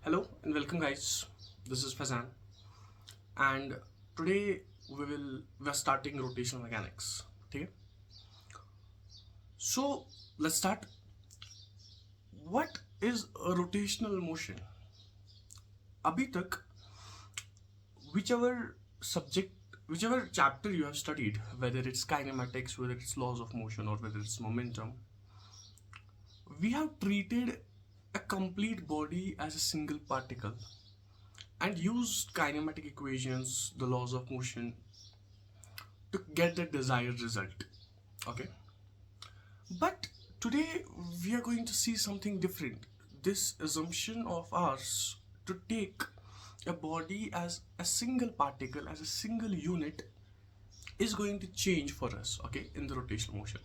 Hello and welcome, guys. This is Fazan, and today we're starting rotational mechanics. Okay, so let's start. What is a rotational motion? अभी तक whichever subject, whichever chapter you have studied, whether it's kinematics, whether it's laws of motion, or whether it's momentum, we have treated a complete body as a single particle and used kinematic equations, the laws of motion, to get the desired result. Okay, but today we are going to see something different. This assumption of ours to take a body as a single particle, as a single unit, is going to change for us, okay, in the rotational motion.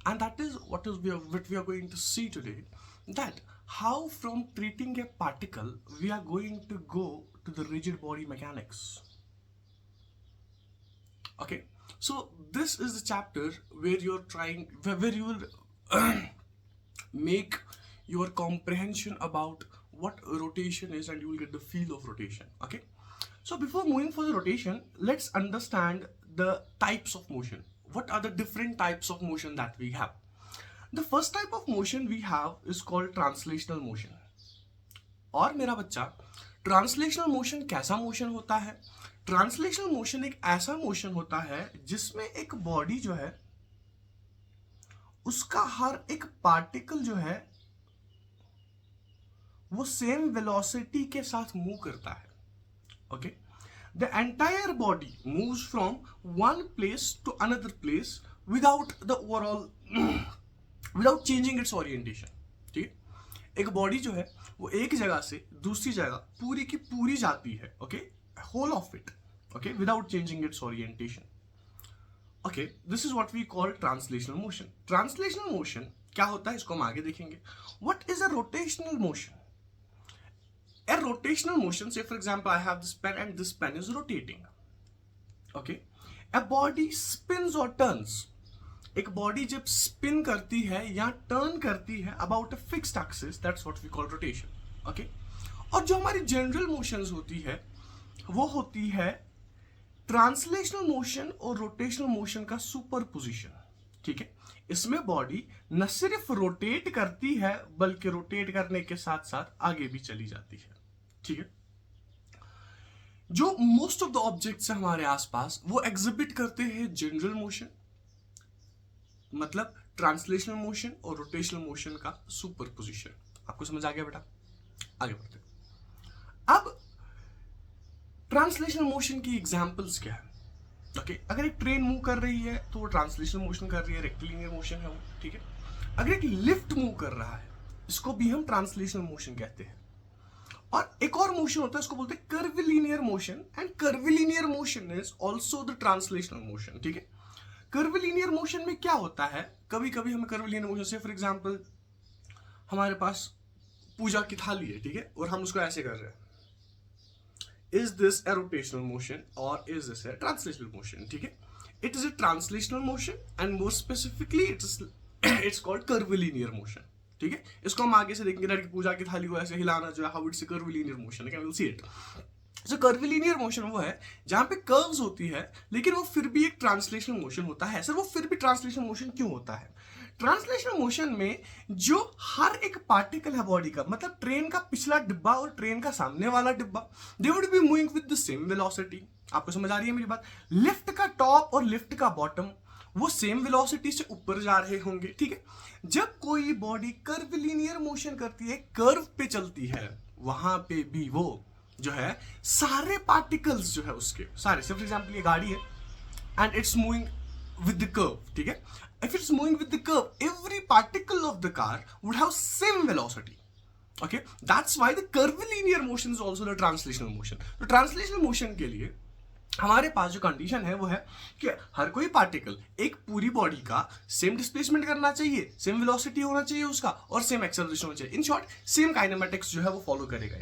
And that is what we are going to see today, that how from treating a particle we are going to go to the rigid body mechanics. Okay, so this is the chapter where you will make your comprehension about what rotation is, and you will get the feel of rotation. Okay, so before moving for the rotation, let's understand the types of motion. What are the different types of motion that we have? The first type of motion we have is called translational motion. और मेरा बच्चा, translational motion कैसा motion होता है? Translational motion एक ऐसा motion होता है जिसमें एक बॉडी जो है उसका हर एक पार्टिकल जो है वो सेम वेलोसिटी के साथ मूव करता है. Okay, the entire body moves from one place to another place without the overall without changing its orientation. ठीक है, एक बॉडी जो है वो एक जगह से दूसरी जगह पूरी की पूरी जाती है. Okay, whole of it. Okay, without changing its orientation. Okay, this is what we call translational motion. Translational motion क्या होता है इसको हम आगे देखेंगे. What is a rotational motion? A rotational motion, say for example I have this pen and this pen is rotating. Okay, a body spins or turns. एक body जब spin करती है या टर्न करती है about a fixed axis, that's what we call rotation. Okay, और जो हमारी जनरल मोशंस होती है वो होती है ट्रांसलेशनल मोशन और रोटेशनल मोशन का सुपरपोजिशन. ठीक है, इसमें बॉडी न सिर्फ रोटेट करती है बल्कि रोटेट करने के साथ साथ आगे भी चली जाती है. ठीक है, जो मोस्ट ऑफ द ऑब्जेक्ट्स है हमारे आसपास वो एग्जिबिट करते हैं जनरल मोशन, मतलब ट्रांसलेशनल मोशन और रोटेशनल मोशन का सुपरपोजिशन. आपको समझ आ गया बेटा? आगे बढ़ते हैं. अब ट्रांसलेशनल मोशन की एग्जांपल्स क्या है? ओके, अगर एक ट्रेन मूव कर रही है तो वो ट्रांसलेशनल मोशन कर रही है, रेक्टिलिनियर मोशन है वो. ठीक है, अगर एक लिफ्ट मूव कर रहा है इसको भी हम ट्रांसलेशनल मोशन कहते हैं. और एक और मोशन होता है इसको बोलते हैं curvilinear motion, and curvilinear motion is also the translational motion. ठीक है, कर्विलिनियर मोशन में क्या होता है, कभी कभी हमें कर्विलिनियर मोशन से, फॉर एग्जांपल हमारे पास पूजा की थाली है, ठीक है, और हम उसको ऐसे कर रहे हैं. Is this a rotational motion or is this a translational motion? ठीक है, it is a translational motion and more specifically it's called curvilinear motion. ठीक है, इसको हम आगे से देखेंगे कि पूजा की थाली को ऐसे हिलाना जो है how it's a curvilinear motion. Okay, we'll see it. So curvilinear motion वो है जहां पे कर्व्स होती है लेकिन वो फिर भी एक ट्रांसलेशनल मोशन होता है. सर वो फिर भी ट्रांसलेशनल मोशन क्यों होता है? ट्रांसलेशनल मोशन में जो हर एक पार्टिकल है बॉडी का, मतलब ट्रेन का पिछला डिब्बा और ट्रेन का सामने वाला डिब्बा, they would be moving with the same velocity. आपको समझ आ रही है मेरी बात? लिफ्ट का टॉप और लिफ्ट का बॉटम वो सेम वेलोसिटी से ऊपर जा रहे होंगे. ठीक है, जब कोई बॉडी कर्वलिनियर मोशन करती है, कर्व पे चलती है, वहां पे भी वो जो है सारे पार्टिकल्स जो है उसके सारे, फॉर एग्जांपल ये गाड़ी है and it's moving with the curve. ठीक है, if it's moving with the curve, every particle of the car would have same velocity. Okay, that's why the curvilinear motion is also the translational motion. तो translational motion के लिए हमारे पास जो condition है वो है कि हर कोई पार्टिकल एक पूरी बॉडी का सेम डिस्प्लेसमेंट करना चाहिए, सेम वेलोसिटी होना चाहिए उसका, और सेम एक्सेलरेशन होना चाहिए. इन शॉर्ट सेम काइनेमेटिक्स जो है वो फॉलो करेगा.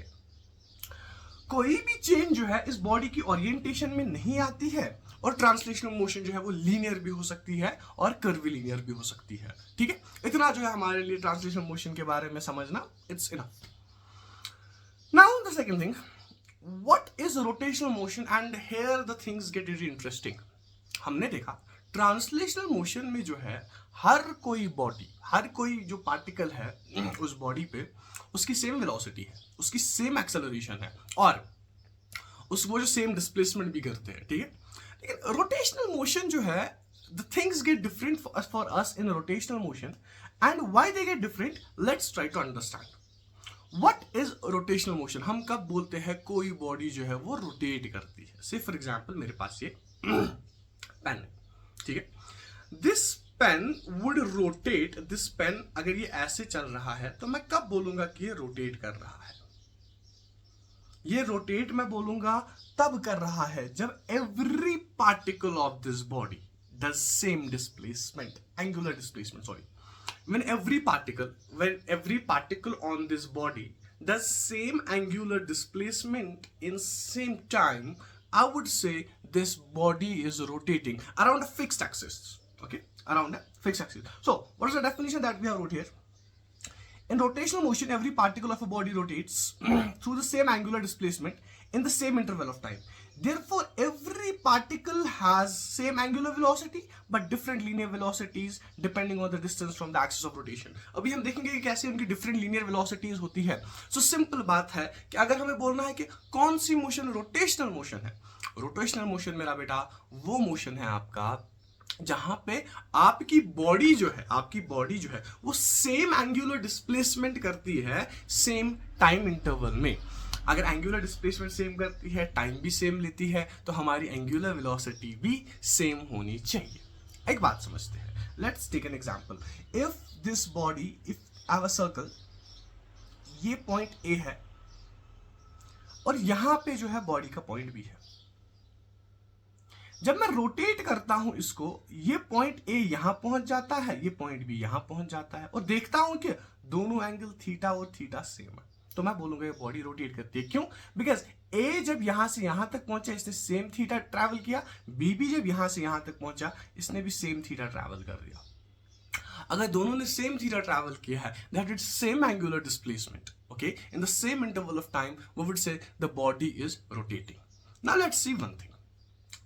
कोई भी चेंज जो है इस बॉडी की ओरिएंटेशन में नहीं आती है, और ट्रांसलेशनल मोशन जो है वो लीनियर भी हो सकती है और कर्विलिनियर भी हो सकती है. ठीक है, इतना जो है हमारे लिए ट्रांसलेशनल मोशन के बारे में समझना it's enough. Now the the second thing, what is rotational motion, and here the things get very interesting. हमने देखा ट्रांसलेशनल मोशन में जो है हर कोई बॉडी, हर कोई जो पार्टिकल है उस बॉडी पे उसकी सेम वेलोसिटी है, उसकी सेम एक्सेलरेशन है और वो जो सेम डिस्प्लेसमेंट भी करते हैं, ठीक है। लेकिन रोटेशनल मोशन जो है, the things get different for us in rotational motion, and why they get different, let's try to understand what is rotational motion. हम कब बोलते हैं कोई बॉडी जो है वो रोटेट करती है। से फॉर एग्जाम्पल मेरे पास ये पेन है, ठीक है। This pen would rotate, this pen अगर ये ऐसे चल रहा है तो मैं कब बोलूंगा कि ये रोटेट कर रहा है। ये रोटेट मैं बोलूंगा तब कर रहा है जब every particle of this body does same displacement, angular displacement, sorry, when every particle on this body does same angular displacement in same time, I would say this body is rotating around a fixed axis. Okay, around a fixed axis. So what is the definition that we have wrote here? In rotational motion, every particle of a body rotates through the same angular displacement in the same interval of time. Therefore, every particle has same angular velocity but different linear velocities depending on the distance from the axis of rotation. अभी हम देखेंगे कि कैसे उनकी different linear velocities होती है। So simple बात है कि अगर हमें बोलना है कि कौन सी मोशन रोटेशनल मोशन है, रोटेशनल मोशन मेरा बेटा वो मोशन है आपका जहां पे आपकी बॉडी जो है वो सेम एंगुलर डिस्प्लेसमेंट करती है सेम टाइम इंटरवल में। अगर एंगुलर डिस्प्लेसमेंट सेम करती है, टाइम भी सेम लेती है, तो हमारी एंगुलर वेलोसिटी भी सेम होनी चाहिए। एक बात समझते हैं, let's take an example. If this body, if I have a circle, ये पॉइंट ए है और यहां पे जो है बॉडी का पॉइंट बी है। जब मैं रोटेट करता हूं इसको, ये पॉइंट ए यहां पहुंच जाता है, ये पॉइंट बी यहां पहुंच जाता है, और देखता हूं कि दोनों एंगल थीटा और थीटा सेम है, तो मैं बोलूंगा ये बॉडी रोटेट करती है। क्यों? बिकॉज ए जब यहां से यहां तक पहुंचा इसने सेम थीटा ट्रैवल किया, बी भी जब यहां से यहां तक पहुंचा इसने भी सेम थीटा ट्रैवल कर दिया। अगर दोनों ने सेम थीटा ट्रैवल किया है, that is same angular displacement, okay, in the same interval of time, we would say the body is rotating. Now let's see one thing.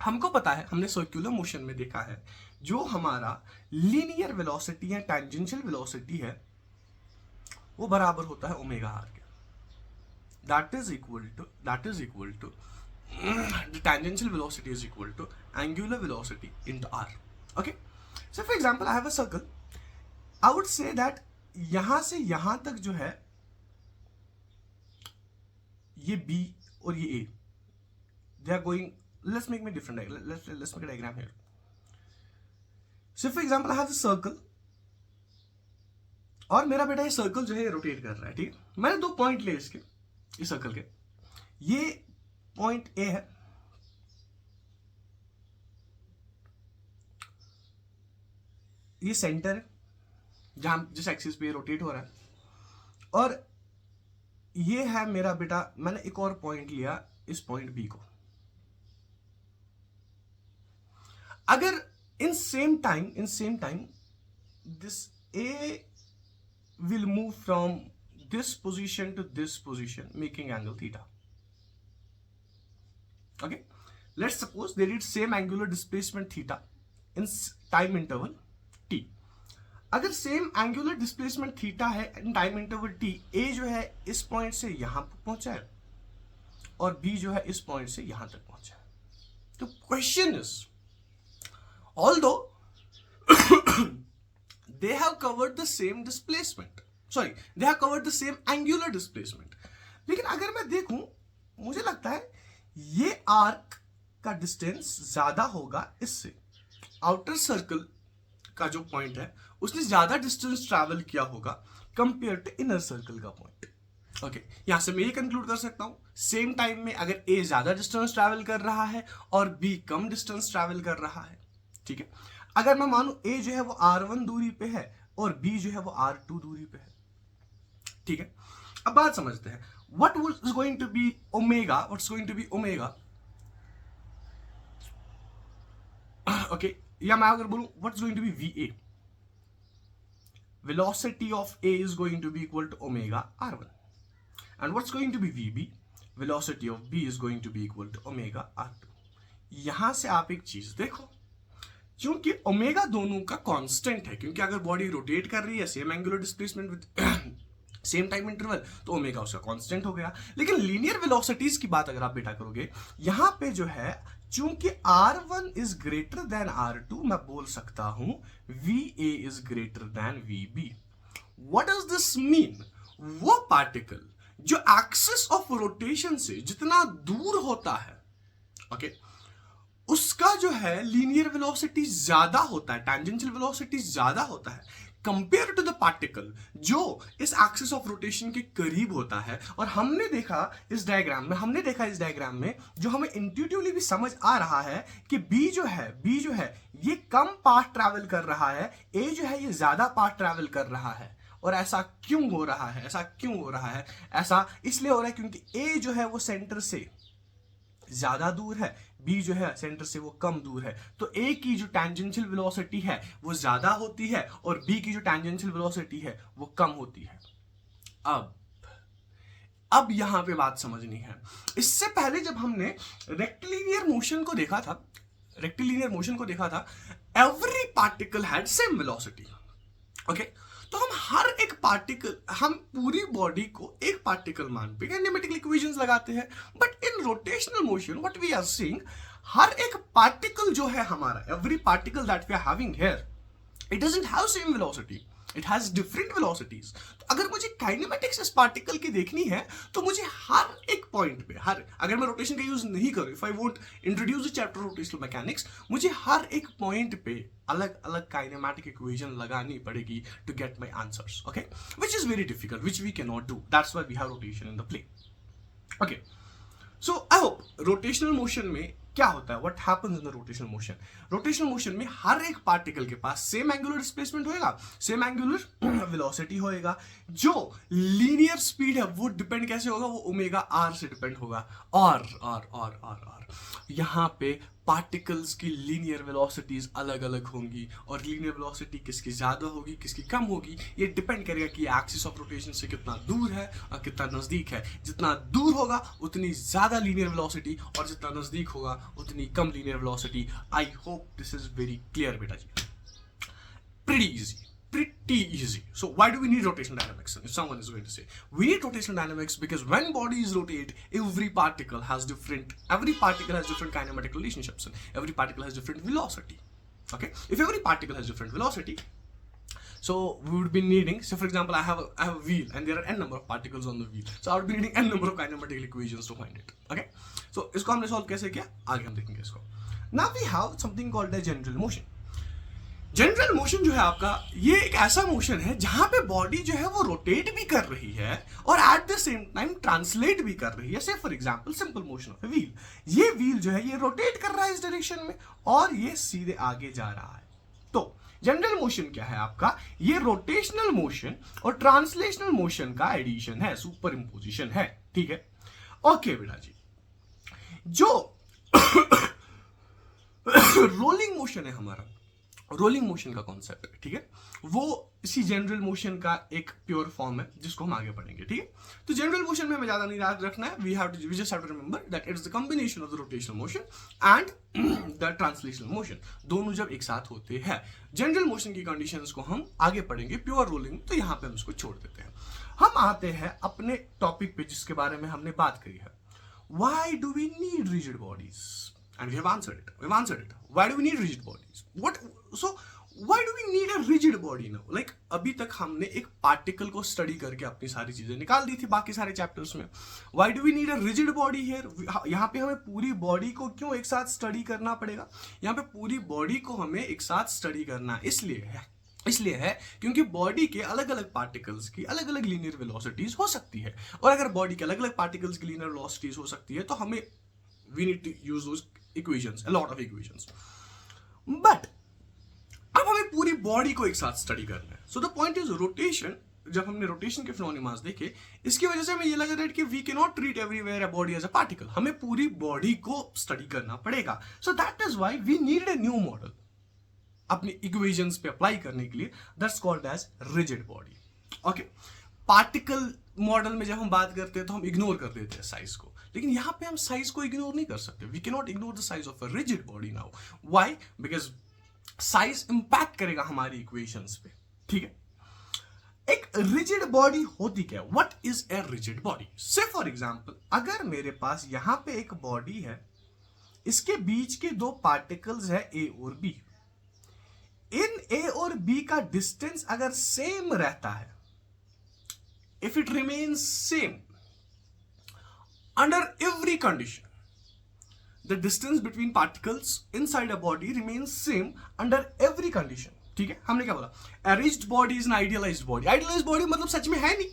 हमको पता है, हमने सर्कुलर मोशन में देखा है, जो हमारा लीनियर वेलोसिटी या टैंजेंशियल वेलोसिटी है वो बराबर होता है ओमेगा आर के। that is equal to the tangential velocity is equal to angular velocity into r. Okay, so for example I have a circle. I would say that यहां से यहां तक जो है ये b और ये a, they are going, let's make a different diagram. Let's make a diagram here. So for example I have a circle और मेरा बेटा ये सर्कल जो है रोटेट कर रहा है, ठीक है। मैंने दो पॉइंट लिए इसके, इस सर्कल के, ये पॉइंट ए है, ये सेंटर है जहां जिस एक्सिस पे रोटेट हो रहा है, और ये है मेरा बेटा, मैंने एक और पॉइंट लिया, इस पॉइंट बी को। अगर in same time this A will move from this position to this position, making angle theta. Okay, let's suppose they did same angular displacement theta in time interval t. अगर same angular displacement theta है in time interval t, a जो है इस point से यहां पहुंचा है और b जो है इस पॉइंट से यहां तक पहुंचा है, तो question is, although they have covered the same displacement, sorry, they have covered the same angular displacement, लेकिन अगर मैं देखूं, मुझे लगता है ये आर्क का डिस्टेंस ज्यादा होगा इससे। आउटर सर्कल का जो पॉइंट है उसने ज्यादा डिस्टेंस ट्रैवल किया होगा कंपेयर टू इनर सर्कल का पॉइंट। ओके, यहां से मैं ये कंक्लूड कर सकता हूं, सेम टाइम में अगर ए ज्यादा डिस्टेंस ट्रैवल कर रहा है और बी कम डिस्टेंस ट्रैवल कर रहा है, ठीक है। अगर मैं मानूं ए जो है वो r1 दूरी पे है और बी जो है वो r2 दूरी पे है, ठीक है। अब बात समझते हैं, what is going to be omega, what's going to be omega, okay, या मैं अगर बोलूं what's going to be va, velocity of a is going to be equal to omega r1, and what's going to be vb, velocity of b is going to be equal to omega r2. यहां से आप एक चीज देखो, क्योंकि omega दोनों का constant है, क्योंकि अगर बॉडी रोटेट कर रही है same angular displacement with same time interval, तो ओमेगा उसका कांस्टेंट हो गया. लेकिन लीनियर वेलोसिटीज की बात अगर आप बेटा करोगे, यहां पे जो है चूंकि r1 is greater than r2, मैं बोल सकता हूं va is greater than vb. What does this mean? वो पार्टिकल जो एक्सिस ऑफ रोटेशन से जितना दूर होता है, ओके, उसका जो है लीनियर वेलोसिटी ज्यादा होता है, टैंजेंशियल वेलोसिटी ज्यादा होता है कंपेयर टू द पार्टिकल जो इस एक्सिस ऑफ रोटेशन के करीब होता है. और हमने देखा इस डायग्राम में, जो हमें इंट्यूटिवली भी समझ आ रहा है कि B जो है ये कम पाथ ट्रैवल कर रहा है, A जो है ये ज्यादा पाथ ट्रैवल कर रहा है. और ऐसा क्यों हो रहा है? ऐसा इसलिए हो रहा है क्योंकि A जो है वो सेंटर से ज्यादा दूर है, B जो है सेंटर से वो कम दूर है. तो A की जो टैंजेंशियल वेलोसिटी है वो ज्यादा होती है और B की जो टैंजेंशियल वेलोसिटी है वो कम होती है. अब यहां पे बात समझनी है. इससे पहले जब हमने रेक्टिलिनियर मोशन को देखा था, every particle had same velocity. Okay, तो हम पूरी बॉडी को एक पार्टिकल मान पे काइनेमेटिकल इक्वेशंस लगाते हैं. But in rotational motion what we are seeing, हर एक पार्टिकल जो है हमारा, every particle that we are having here, it doesn't have same velocity, it has different velocities. तो अगर मुझे काइनेमेटिक्स इस पार्टिकल की देखनी है तो मुझे हर एक पॉइंट पे, अगर मैं रोटेशन का यूज नहीं करूं, if I won't introduce the chapter rotational mechanics, मुझे हर एक पॉइंट पे अलग अलग काइनेमेटिक इक्वेशन लगानी पड़ेगी to get my answers. Okay, which is very difficult, which we can not do. That's why we have rotation in the play. Okay, so I hope rotational motion में क्या होता है, what happens in the rotational motion. Rotational motion में हर एक particle के पास same angular displacement होएगा, सेम एंगुलर वेलोसिटी होएगा. जो लीनियर स्पीड है वो डिपेंड कैसे होगा, वो ओमेगा आर से डिपेंड होगा. और यहां पे पार्टिकल्स की लीनियर वेलोसिटीज अलग अलग होंगी, और लीनियर वेलोसिटी किसकी ज्यादा होगी किसकी कम होगी, ये डिपेंड करेगा कि एक्सिस ऑफ रोटेशन से कितना दूर है और कितना नजदीक है. जितना दूर होगा उतनी ज्यादा लीनियर वेलोसिटी, और जितना नजदीक होगा उतनी कम linear velocity. I hope this is very clear बेटा जी. Pretty easy. So why do we need rotational dynamics? If someone is going to say, we need rotational dynamics because when bodies rotate, every particle has different kinematic relationships, and every particle has different velocity. Okay, if every particle has different velocity, so we would be needing, so for example, I have a wheel and there are n number of particles on the wheel, so I would be needing n number of kinematical equations to find it. Okay, so इसको हमने solve कैसे किया, आगे हम देखेंगे इसको. Now we have something called a general motion. General motion जो है आपका, ये एक ऐसा मोशन है जहां पे बॉडी जो है वो रोटेट भी कर रही है और at the same time translate भी कर रही है. से for example simple motion of a wheel, ये व्हील जो है ये रोटेट कर रहा है इस डायरेक्शन में और ये सीधे आगे जा रहा है. तो जनरल मोशन क्या है आपका, ये रोटेशनल मोशन और ट्रांसलेशनल मोशन का एडिशन है, सुपर इंपोजिशन है. ठीक है, ओके बेटा जी. जो रोलिंग मोशन है हमारा, रोलिंग मोशन का कॉन्सेप्ट है, ठीक है, वो इसी जनरल मोशन का एक प्योर फॉर्म है जिसको हम आगे पढ़ेंगे. ठीक है, तो जनरल मोशन में हमें ज्यादा नहीं याद रखना है. We just have to remember that it's the combination of the rotational motion and the translational motion, दोनों जब एक साथ होते हैं. जनरल मोशन की कंडीशंस को हम आगे पढ़ेंगे, प्योर रोलिंग तो यहाँ पे हम इसको छोड़ देते हैं. हम आते हैं अपने टॉपिक पे जिसके बारे में हमने बात करी है. Why do we need rigid bodies? And we have answered it. Why do we need rigid bodies? Why do we need a rigid body now? Like अभी तक हमने एक पार्टिकल को स्टडी करके अपनी सारी चीजें निकाल दी थी बाकी सारे चैप्टर्स में. Why do we need a rigid body here? यहाँ पे हमें पूरी बॉडी को क्यों एक साथ स्टडी करना पड़ेगा? यहाँ पे पूरी बॉडी को हमें एक साथ स्टडी करना इसलिए है क्योंकि बॉडी के अलग अलग पार्टिकल्स की अलग अलग लीनियर वेलोसिटीज हो सकती है, और अगर बॉडी के अलग अलग पार्टिकल्स की लीनियर वेलोसिटीज हो सकती है तो हमें we need to use those equations, a lot of equations. But अब हमें पूरी बॉडी को एक साथ स्टडी करना है. So the point is rotation. जब हमने रोटेशन के फिनोमेना देखे, इसकी वजह से हमें ये लगा था कि we cannot treat everywhere a body as a particle. हमें पूरी बॉडी को स्टडी करना पड़ेगा. So that is why we needed a new model अपनी इक्वेशंस पे अप्लाई करने के लिए. That's called as rigid body. Okay, particle model में जब हम बात करते हैं तो हम इग्नोर कर देते हैं साइज को, लेकिन यहां पे हम साइज को इग्नोर नहीं कर सकते. We can not ignore the size of a rigid body now. Why? Because size impact करेगा हमारी इक्वेशंस पे. ठीक है, एक रिजिड बॉडी होती क्या? What is a rigid body? से फॉर एग्जांपल, अगर मेरे पास यहां पे एक बॉडी है, इसके बीच के दो पार्टिकल्स है ए और बी. इन ए और बी का डिस्टेंस अगर सेम रहता है, if it remains same under every condition, the distance between particles inside a body remains same under every condition. ठीक है, हमने क्या बोला? A rigid body is an idealized body. Idealized body मतलब सच में है नहीं,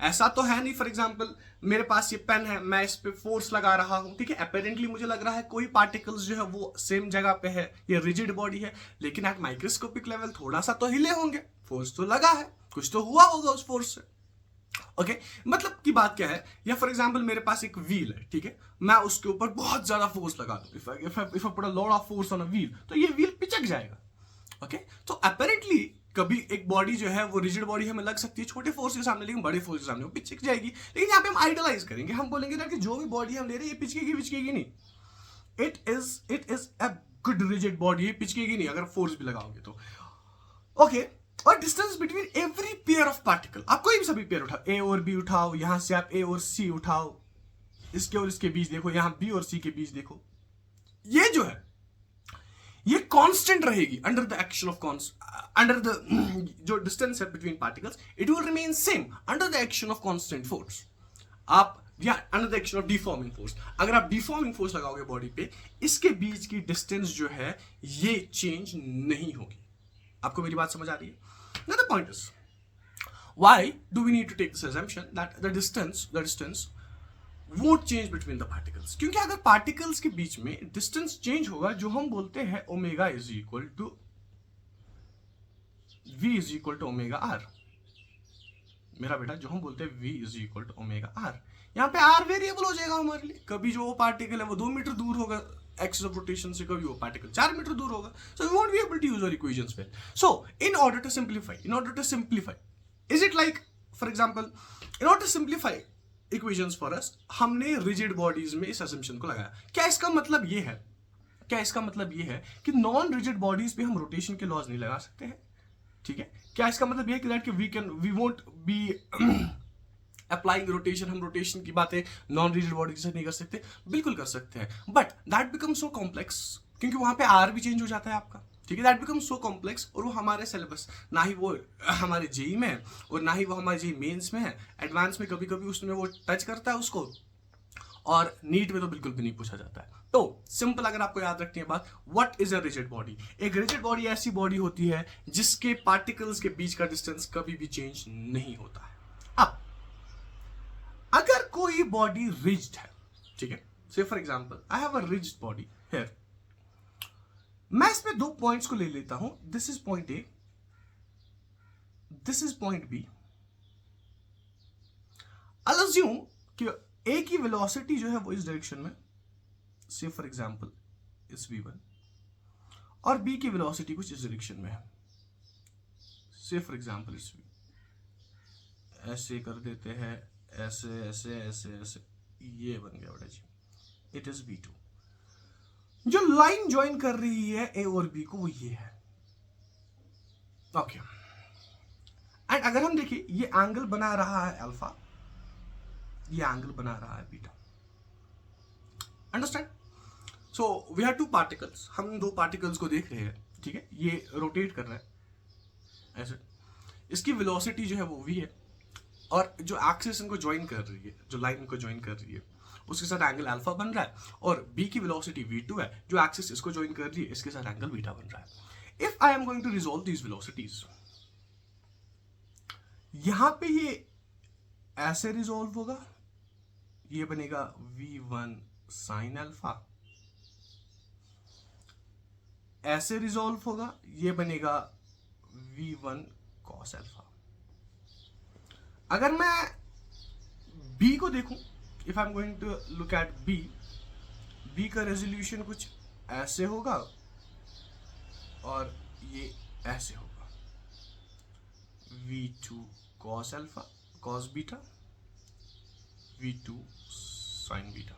ऐसा तो है नहीं. फॉर एग्जाम्पल, मेरे पास ये पेन है, मैं इस पे फोर्स लगा रहा हूं, ठीक है, अपेरेंटली मुझे लग रहा है कोई पार्टिकल्स जो है वो सेम जगह पे है, ये रिजिड बॉडी है, लेकिन एट माइक्रोस्कोपिक लेवल थोड़ा सा तो हिले होंगे, फोर्स तो लगा है, कुछ तो हुआ होगा उस फोर्स से. ओके, मतलब की बात क्या है? या फॉर एग्जांपल मेरे पास एक व्हील है, ठीक है, मैं उसके ऊपर बहुत ज्यादा फोर्स लगा दूं, if I put a lot of force on a wheel, तो ये व्हील पिचक जाएगा. ओके, तो अपेरेंटली कभी एक बॉडी जो है वो रिजिड बॉडी हमें लग सकती है छोटे फोर्स के सामने, लेकिन बड़े फोर्स के सामने वो पिचक जाएगी. लेकिन यहाँ पे हम आइडियलाइज करेंगे, हम बोलेंगे ना कि जो भी बॉडी हम ले रहे हैं ये पिचकेगी नहीं. It is a good rigid body, ये पिचकेगी नहीं अगर फोर्स भी लगाओगे तो. ओके, और distance between every pair of particle, आप कोई भी सभी पेयर उठाओ, ए और बी उठाओ, यहां से आप ए और सी उठाओ, इसके और इसके बीच देखो, यहां बी और सी के बीच देखो, ये जो है ये कांस्टेंट रहेगी under the action of under the जो डिस्टेंस है between particles, it will remain same under the action of constant force. आप या under the action of deforming force, अगर आप डिफॉर्मिंग फोर्स लगाओगे बॉडी पे, इसके बीच की डिस्टेंस जो है ये चेंज नहीं होगी. आपको मेरी बात समझ आ रही है? Now the point is, why do we need to take this assumption that the distance won't change between the particles? क्योंकि अगर particles के बीच में distance change होगा, जो हम बोलते हैं omega is equal to v is equal to omega r. मेरा बेटा, जो हम बोलते हैं v is equal to omega r, यहाँ पे r वेरिएबल हो जाएगा हमारे लिए. कभी जो वो पार्टिकल है वो 2 मीटर दूर होगा एक्सिस ऑफ रोटेशन से, कभी वो पार्टिकल 4 मीटर दूर होगा. So we won't be able to use our equations well. So in order to simplify, is it like for example, in order to simplify equations for us, हमने rigid bodies में इस assumption को लगाया. क्या इसका मतलब ये है? कि नॉन रिजिड बॉडीज पे हम रोटेशन के लॉज नहीं लगा सकते हैं? ठीक है, क्या इसका मतलब ये है कि we won't be applying rotation, हम रोटेशन की बातें नॉन रिजिड बॉडी से नहीं कर सकते? बिल्कुल कर सकते हैं, but that becomes so complex, क्योंकि वहां पे आर भी चेंज हो जाता है आपका. ठीक है, दैट बिकम्स सो कॉम्प्लेक्स, और वो हमारे सिलेबस, ना ही वो हमारे जेई में है और ना ही वो हमारे जेई मेंस में है. एडवांस में कभी कभी उसमें वो टच करता है उसको, और नीट में तो बिल्कुल भी नहीं पूछा जाता है. तो सिंपल अगर आपको याद रखनी है बात, what is a rigid body? एक रिजिड बॉडी ऐसी बॉडी होती है जिसके पार्टिकल्स के बीच का डिस्टेंस कभी भी चेंज नहीं होता है. अब अगर कोई बॉडी रिज्ड है, ठीक है, से for example I have a rigid body here, मैं इसमें 2 पॉइंट्स को ले लेता हूं. This is point A, this is point B. I assume कि ए की वेलोसिटी जो है वो इस डायरेक्शन में, से फॉर एग्जांपल इस v1, और बी की वेलोसिटी कुछ इस डायरेक्शन में है, से फॉर एग्जांपल इस v. ऐसे कर देते हैं, ऐसे ऐसे ऐसे ऐसे, ये बन गया बेटा जी, इट इज v2. जो लाइन ज्वाइन कर रही है ए और बी को वो ये है. ओके, एंड अगर हम देखिए, ये एंगल बना रहा है अल्फा, ये एंगल बना रहा है beta. Understand? So we have 2 particles, हम 2 पार्टिकल्स को देख रहे हैं. ठीक है, ये रोटेट कर रहा है ऐसे, इसकी वेलोसिटी जो है वो v है, और जो एक्सिस इनको ज्वाइन कर रही है, जो लाइन इनको ज्वाइन कर रही है, उसके साथ एंगल अल्फा बन रहा है, और बी की वेलोसिटी v2 है, जो एक्सिस इसको ज्वाइन कर रही है, इसके साथ एंगल बीटा बन रहा है. If I am going to resolve these velocities, यहां पे ये ऐसे रिजॉल्व होगा, ये बनेगा v1 साइन अल्फा, ऐसे रिजॉल्व होगा, ये बनेगा v1 कॉस अल्फा. अगर मैं b को देखूं, if I am going to look at b का रेजोल्यूशन कुछ ऐसे होगा, और ये ऐसे होगा, v2 cos alpha cos beta, v2 sine beta.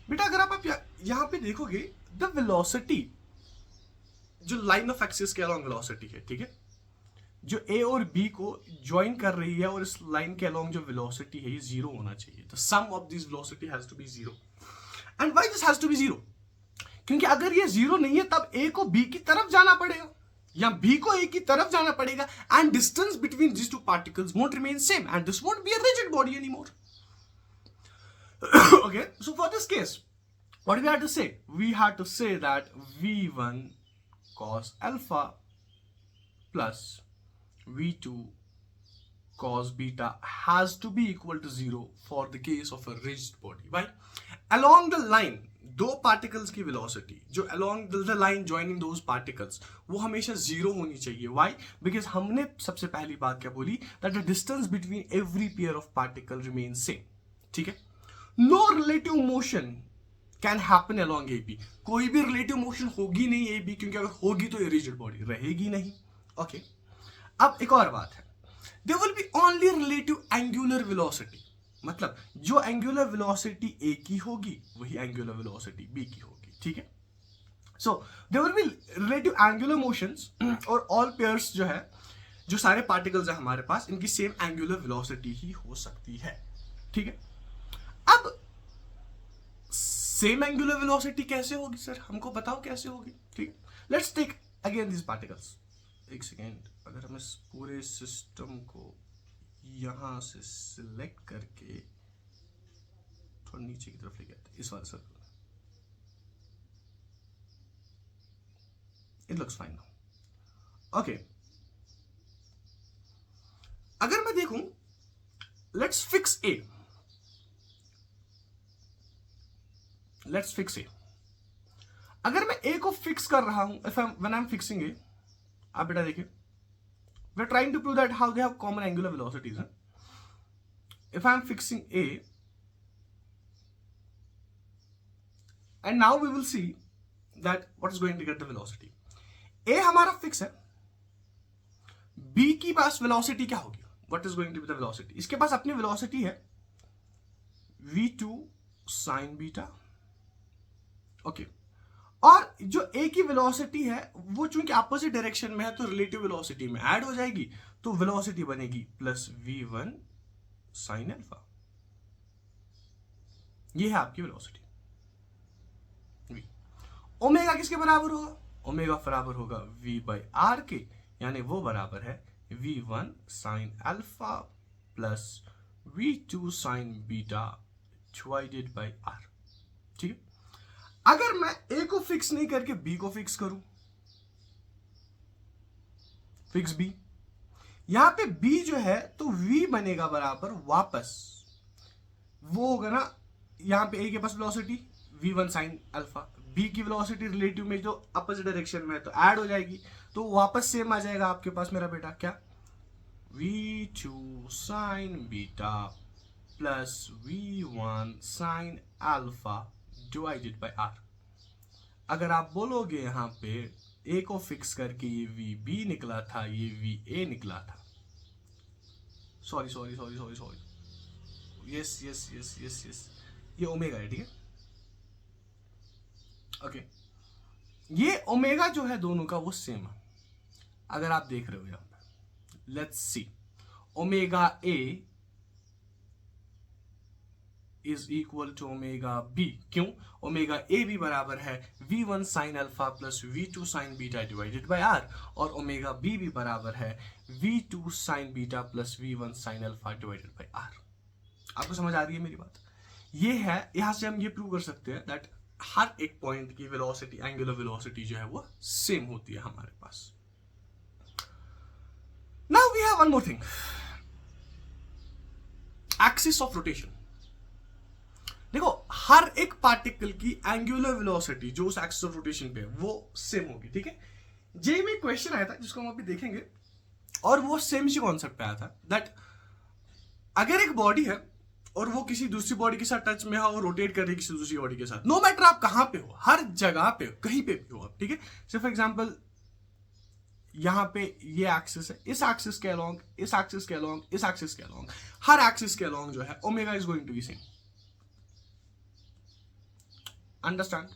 बेटा अगर आप यहां पे देखोगे, द वेलोसिटी जो लाइन ऑफ एक्सिस के अलॉन्ग वेलोसिटी है, ठीक है, जो ए और बी को ज्वाइन कर रही है, और इस लाइन के अलॉन्ग जो वेलोसिटी है ये जीरो होना चाहिए। The sum of this velocity has to be zero. And why this has to be zero? क्योंकि अगर ये जीरो नहीं है तब ए को बी की तरफ जाना पड़ेगा या बी को ए की तरफ जाना पड़ेगा, and distance between this two particles won't remain same, and this won't be a rigid body anymore. Okay, so for this case, what we have to say? We have to say that v1 cos alpha plus v2 cos beta has to be equal to 0 for the case of a rigid body. Why? Along the line, दो particles की velocity जो along the line joining those particles वो हमेशा zero होनी चाहिए। Why? Because हमने सबसे पहली बात क्या बोली, that the distance between every pair of particle remains same. ठीक है? No relative motion can happen along AB. कोई भी relative motion होगी नहीं AB, क्योंकि अगर होगी तो ये rigid body रहेगी नहीं। Okay? अब एक और बात है, there will be only relative angular velocity, मतलब जो एंगुलर वेलोसिटी ए की होगी वही एंगुलर वेलोसिटी बी की होगी। ठीक है, so there will be relative angular motions, और ऑल पेयर्स जो है, जो सारे पार्टिकल्स है हमारे पास, इनकी सेम एंगुलर वेलोसिटी ही हो सकती है। ठीक है, अब सेम एंगुलर वेलोसिटी कैसे होगी सर, हमको बताओ कैसे होगी। ठीक है, let's take again this particles. एक सेकेंड, अगर हम इस पूरे सिस्टम को यहां से सिलेक्ट करके थोड़ा नीचे की तरफ लेके आते, इस वाले circle, it looks fine now. Okay, अगर मैं देखूं, let's fix a, let's fix a. अगर मैं ए को फिक्स कर रहा हूं, व्हेन आई एम फिक्सिंग ए, आप बेटा देखिए, we're trying to prove that how they have common angular velocities. If I am fixing A, and now we will see that what is going to get the velocity. A हमारा fix है, B की पास velocity क्या होगी, what is going to be the velocity? इसके पास अपनी velocity है v2 sin beta. Okay, और जो ए की वेलोसिटी है वो चूंकि अपोजिट डायरेक्शन में है तो रिलेटिव वेलोसिटी में ऐड हो जाएगी, तो वेलोसिटी बनेगी प्लस v1 sin अल्फा। ये है आपकी वेलोसिटी v। ओमेगा किसके बराबर होगा, ओमेगा बराबर होगा v बाई आर के, यानी वो बराबर है v1 sin alpha plus v2 sin beta divided by R. ठीक है, अगर मैं ए को फिक्स नहीं करके बी को फिक्स करूं, फिक्स बी, यहां पे बी जो है तो v बनेगा बराबर वापस वो होगा ना, यहां पे ए के पास वेलोसिटी v1 sin अल्फा, बी की वेलोसिटी रिलेटिव में जो अपोजिट डायरेक्शन में है तो ऐड हो जाएगी, तो वापस सेम आ जाएगा आपके पास मेरा बेटा क्या, v2 sin beta plus v1 sin alpha divided by R. अगर आप बोलोगे यहां पे ए को फिक्स करके ये वी बी निकला था, ये वी ए निकला था, सॉरी, यस, ये ओमेगा है। ठीक है, ओके, ये ओमेगा जो है दोनों का वो सेम है। अगर आप देख रहे हो यहां पे, let's see, omega A is equal to omega B. क्यों, ओमेगा ए भी बराबर है v1 sin alpha plus v2 sin beta divided by R, और ओमेगा बी भी बराबर है v2 sin beta plus v1 sin alpha divided by R. आपको समझ आ रही है मेरी बात? ये है, यहां से हम ये प्रूव कर सकते हैं दैट हर एक पॉइंट की वेलोसिटी, एंगुलर वेलोसिटी जो है वो सेम होती है हमारे पास। Now we have one more thing, axis of rotation. देखो, हर एक पार्टिकल की एंगुलर वेलोसिटी जो उस एक्सिस ऑफ रोटेशन पे है वो सेम होगी। ठीक है, जे में क्वेश्चन आया था जिसको हम अभी देखेंगे, और वो सेम इसी कॉन्सेप्ट पे आया था दैट अगर एक बॉडी है और वो किसी दूसरी बॉडी के साथ टच में है और रोटेट कर रही है किसी दूसरी बॉडी के साथ, नो मैटर आप कहां पे हो, हर जगह पे, कहीं पे भी हो आप। ठीक है, फॉर एग्जाम्पल यहाँ पे ये एक्सिस है, इस एक्सिस के अलोंग, इस एक्सिस के अलोंग, इस एक्सिस के अलोंग, हर एक्सिस के अलोंग जो है omega is going to be same. Understand?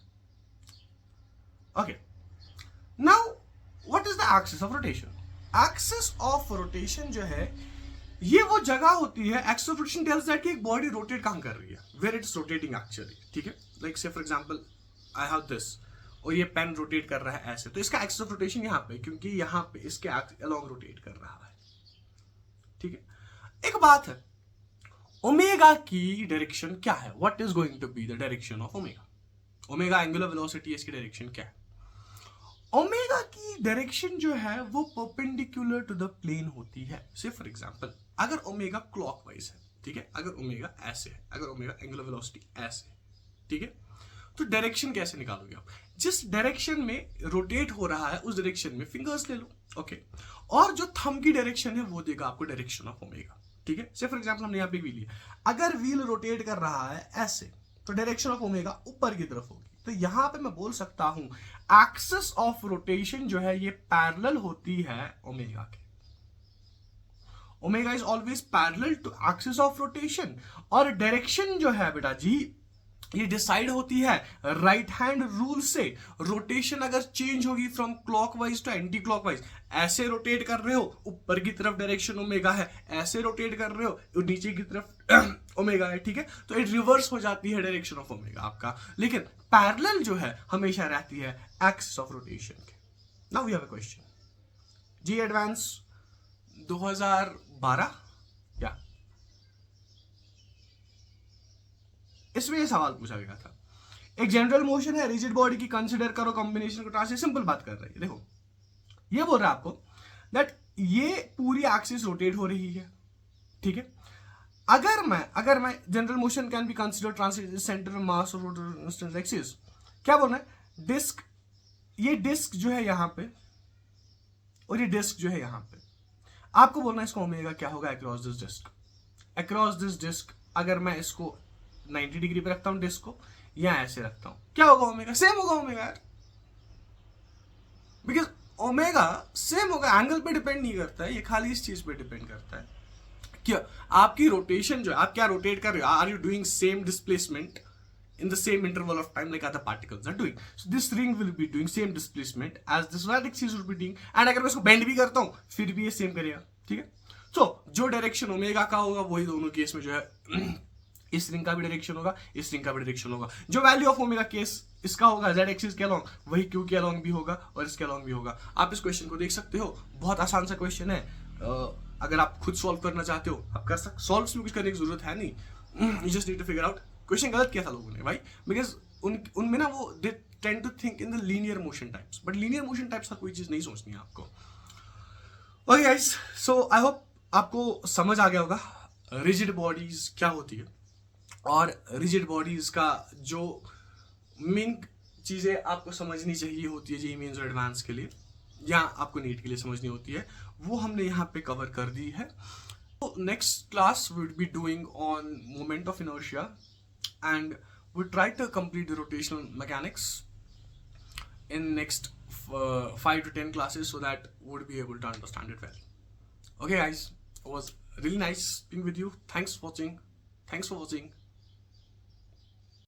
Okay. Now what is the axis of rotation? Axis of rotation जो है ये वो जगह होती है, axis of rotation tells that कि एक बॉडी रोटेट कहां कर रही है, वेयर इट्स रोटेटिंग एक्चुअली. ठीक है, लाइक से for example I have this और ये पेन रोटेट कर रहा है ऐसे, तो इसका एक्सिस ऑफ रोटेशन यहाँ पे, क्योंकि यहाँ पे इसके अलोंग रोटेट कर रहा है. ठीक है, एक बात है, ओमेगा की डायरेक्शन क्या है? What is going to be the direction of omega? Omega angular velocity, इसकी डायरेक्शन क्या है? ओमेगा की डायरेक्शन जो है वो परपेंडिकुलर टू द प्लेन होती है. से फॉर एग्जांपल अगर ओमेगा क्लॉकवाइज है, ठीक है, अगर ओमेगा ऐसे है, अगर ओमेगा एंगुलर वेलोसिटी ऐसे है, ठीक है, तो डायरेक्शन कैसे निकालोगे आप? जिस डायरेक्शन में रोटेट हो रहा है उस डायरेक्शन में फिंगर्स ले लो. ओके, और जो थंब की डायरेक्शन है वो देगा आपको डायरेक्शन ऑफ ओमेगा. ठीक है, से फॉर एग्जांपल हमने यहाँ पे व्हील लिया, अगर व्हील रोटेट कर रहा है ऐसे, तो डायरेक्शन ऑफ ओमेगा ऊपर की तरफ होगी. तो यहां पे मैं बोल सकता हूं एक्सिस ऑफ रोटेशन जो है ये पैरेलल होती है ओमेगा के. Omega is always parallel to axis of rotation. और डायरेक्शन जो है बेटा जी ये डिसाइड होती है राइट हैंड रूल से. रोटेशन अगर चेंज होगी from clockwise to anti clockwise, ऐसे रोटेट कर रहे हो ऊपर की तरफ डायरेक्शन ओमेगा है, ऐसे रोटेट कर रहे हो नीचे की तरफ ओमेगा है. ठीक है, तो इट रिवर्स हो जाती है डायरेक्शन ऑफ ओमेगा आपका, लेकिन पैरेलल जो है हमेशा रहती है एक्सिस ऑफ रोटेशन के. Now we have a question. JEE advance 2012 या इसमें ये सवाल पूछा गया था, एक जनरल मोशन है, रिजिड बॉडी की कंसीडर करो, कॉम्बिनेशन को ट्रांसलेट. सिंपल बात कर रही है. देखो ये बोल रहा है आपको दैट ये पूरी एक्सिस रोटेट हो रही है. ठीक है, अगर मैं general motion can be consider translate centre mass of axis. क्या बोलना है? डिस्क, ये डिस्क जो है यहां पे और ये डिस्क जो है यहां पे, आपको बोलना है इसका ओमेगा क्या होगा across this disc. Across this disc अगर मैं इसको 90 डिग्री पे रखता हूं डिस्क को, या ऐसे रखता हूं, क्या होगा? ओमेगा सेम होगा ओमेगा यार, बिकॉज ओमेगा सेम होगा, एंगल पे डिपेंड नहीं करता है, ये खाली इस चीज पे डिपेंड करता है. क्या आपकी रोटेशन जो है, आप क्या रोटेट कर रहे हो? Are you doing same displacement in the same interval of time like other particles are doing? So this ring will be doing same displacement as this axis will be doing, and अगर मैं इसको bend भी करता हूं फिर भी ये same करेगा. ठीक है, so जो डायरेक्शन ओमेगा का होगा वही दोनों केस में जो है इस रिंग का भी डायरेक्शन होगा, इस रिंग का भी डायरेक्शन होगा. जो वैल्यू ऑफ ओमेगा केस इसका होगा जेड एक्सिस के अलोंग, वही क्यू के अलोंग भी होगा और इसके अलोंग भी होगा. आप इस क्वेश्चन को देख सकते हो, बहुत आसान सा क्वेश्चन है. अगर आप खुद सॉल्व करना चाहते हो आप कर सकते, सॉल्व में कुछ करने की जरूरत है नहीं, you just need to figure out. Question गलत किया था लोगों ने भाई, बिकॉज उनमें ना वो they tend to think in the linear motion types, but linear motion types का कोई चीज नहीं सोचनी है आपको. Okay guys, so I hope आपको समझ आ गया होगा रिजिड बॉडीज क्या होती है, और रिजिड बॉडीज का जो मेन चीजें आपको समझनी चाहिए होती है जी मेंस और एडवांस के लिए, या आपको नीट के लिए समझनी होती है, वो हमने यहाँ पे कवर कर दी है. तो next class we will be doing on moment of inertia, and we'll try to complete the rotational mechanics in next 5 to 10 classes so that we'll be able to understand it well. Okay guys, it was really nice being with you. Thanks for watching.